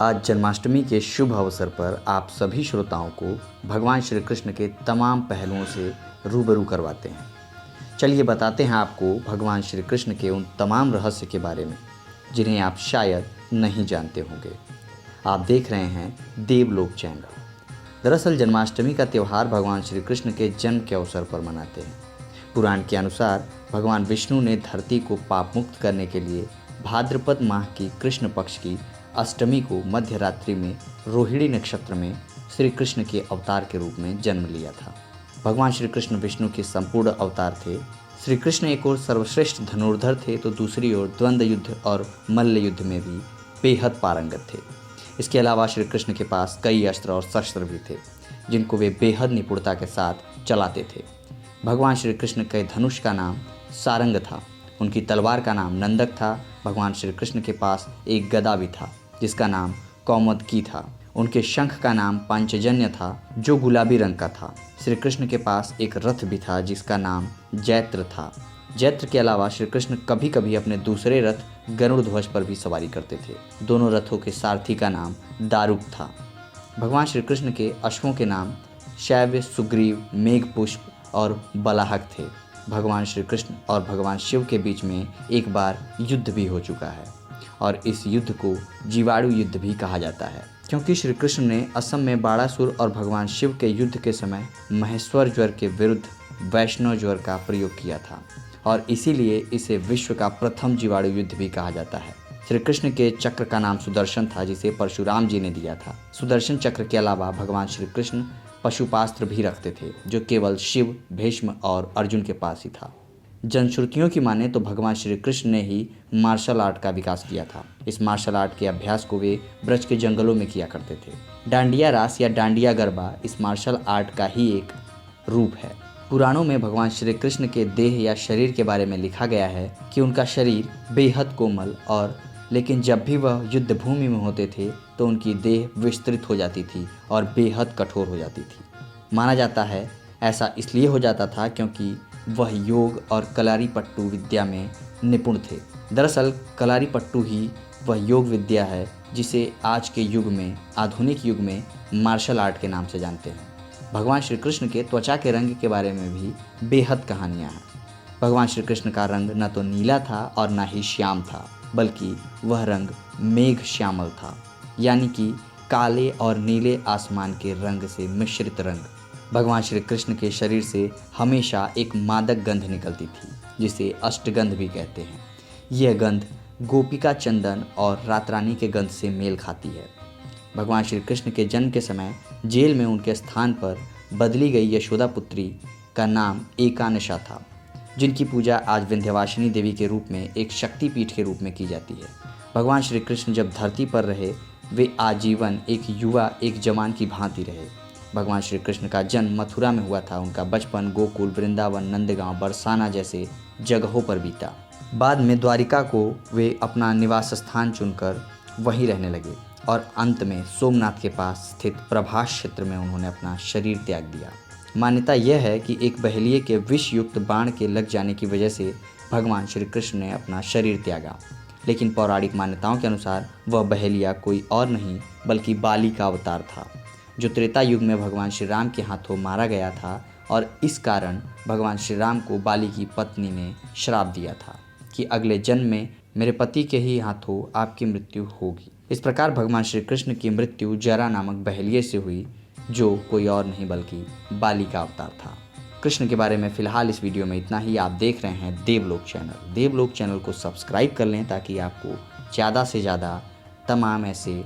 आज जन्माष्टमी के शुभ अवसर पर आप सभी श्रोताओं को भगवान श्री कृष्ण के तमाम पहलुओं से रूबरू करवाते हैं। चलिए बताते हैं आपको भगवान श्री कृष्ण के उन तमाम रहस्य के बारे में जिन्हें आप शायद नहीं जानते होंगे। आप देख रहे हैं देवलोक चैनल। दरअसल जन्माष्टमी का त्यौहार भगवान श्री कृष्ण के जन्म के अवसर पर मनाते हैं। पुराण के अनुसार भगवान विष्णु ने धरती को पाप मुक्त करने के लिए भाद्रपद माह की कृष्ण पक्ष की अष्टमी को मध्य रात्रि में रोहिणी नक्षत्र में श्री कृष्ण के अवतार के रूप में जन्म लिया था। भगवान श्री कृष्ण विष्णु के संपूर्ण अवतार थे। श्री कृष्ण एक ओर सर्वश्रेष्ठ धनुर्धर थे तो दूसरी ओर द्वंद्व युद्ध और मल्ल युद्ध में भी बेहद पारंगत थे। इसके अलावा श्री कृष्ण के पास कई अस्त्र और शस्त्र भी थे जिनको वे बेहद निपुणता के साथ चलाते थे। भगवान श्री कृष्ण के धनुष का नाम सारंग था, उनकी तलवार का नाम नंदक था। भगवान श्री कृष्ण के पास एक गदा भी था जिसका नाम कौमुदकी था। उनके शंख का नाम पांचजन्य था जो गुलाबी रंग का था। श्री कृष्ण के पास एक रथ भी था जिसका नाम जैत्र था। जैत्र के अलावा श्री कृष्ण कभी कभी अपने दूसरे रथ गरुड़ ध्वज पर भी सवारी करते थे। दोनों रथों के सारथी का नाम दारुक था। भगवान श्री कृष्ण के अश्वों के नाम शैव्य, सुग्रीव, मेघपुष्प और बलाहक थे। भगवान श्री कृष्ण और भगवान शिव के बीच में एक बार युद्ध भी हो चुका है और इस युद्ध को जीवाणु युद्ध भी कहा जाता है क्योंकि श्री कृष्ण ने असम में बाणासुर और भगवान शिव के युद्ध के समय महेश्वर ज्वर के विरुद्ध वैष्णव ज्वर का प्रयोग किया था और इसीलिए इसे विश्व का प्रथम जीवाणु युद्ध भी कहा जाता है। श्री कृष्ण के चक्र का नाम सुदर्शन था जिसे परशुराम जी ने दिया था। सुदर्शन चक्र के अलावा भगवान श्री कृष्ण पशुपास्त्र भी रखते थे जो केवल शिव, भीष्म और अर्जुन के पास ही था। जनश्रुतियों की माने तो भगवान श्री कृष्ण ने ही मार्शल आर्ट का विकास किया था। इस मार्शल आर्ट के अभ्यास को वे ब्रज के जंगलों में किया करते थे। डांडिया रास या डांडिया गरबा इस मार्शल आर्ट का ही एक रूप है। पुराणों में भगवान श्री कृष्ण के देह या शरीर के बारे में लिखा गया है कि उनका शरीर बेहद कोमल और लेकिन जब भी वह युद्ध भूमि में होते थे तो उनकी देह विस्तृत हो जाती थी और बेहद कठोर हो जाती थी। माना जाता है ऐसा इसलिए हो जाता था क्योंकि वह योग और कलारीपट्टू विद्या में निपुण थे। दरअसल कलारीपट्टू ही वह योग विद्या है जिसे आज के युग में, आधुनिक युग में मार्शल आर्ट के नाम से जानते हैं। भगवान श्री कृष्ण के त्वचा के रंग के बारे में भी बेहद कहानियाँ हैं। भगवान श्री कृष्ण का रंग न तो नीला था और न ही श्याम था, बल्कि वह रंग मेघ श्यामल था, यानी कि काले और नीले आसमान के रंग से मिश्रित रंग। भगवान श्री कृष्ण के शरीर से हमेशा एक मादक गंध निकलती थी जिसे अष्टगंध भी कहते हैं। यह गंध गोपिका चंदन और रातरानी के गंध से मेल खाती है। भगवान श्री कृष्ण के जन्म के समय जेल में उनके स्थान पर बदली गई यशोदा पुत्री का नाम एकानशा था, जिनकी पूजा आज विंध्यवासिनी देवी के रूप में एक शक्तिपीठ के रूप में की जाती है। भगवान श्री कृष्ण जब धरती पर रहे वे आजीवन एक युवा, एक जवान की भांति रहे। भगवान श्री कृष्ण का जन्म मथुरा में हुआ था। उनका बचपन गोकुल, वृंदावन, नंदगांव, बरसाना जैसे जगहों पर बीता। बाद में द्वारिका को वे अपना निवास स्थान चुनकर वहीं रहने लगे और अंत में सोमनाथ के पास स्थित प्रभास क्षेत्र में उन्होंने अपना शरीर त्याग दिया। मान्यता यह है कि एक बहेलिये के विष युक्त बाण के लग जाने की वजह से भगवान श्री कृष्ण ने अपना शरीर त्यागा, लेकिन पौराणिक मान्यताओं के अनुसार वह बहेलिया कोई और नहीं बल्कि बाली का अवतार था जो त्रेता युग में भगवान श्री राम के हाथों मारा गया था और इस कारण भगवान श्री राम को बाली की पत्नी ने श्राप दिया था कि अगले जन्म में मेरे पति के ही हाथों आपकी मृत्यु होगी। इस प्रकार भगवान श्री कृष्ण की मृत्यु जरा नामक बहेलिये से हुई जो कोई और नहीं बल्कि बाली का अवतार था। कृष्ण के बारे में फ़िलहाल इस वीडियो में इतना ही। आप देख रहे हैं देवलोक चैनल। देवलोक चैनल को सब्सक्राइब कर लें ताकि आपको ज़्यादा से ज़्यादा तमाम ऐसे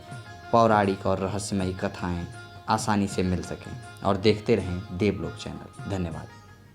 पौराणिक और रहस्यमयी कथाएँ आसानी से मिल सकें और देखते रहें देवलोक चैनल। धन्यवाद।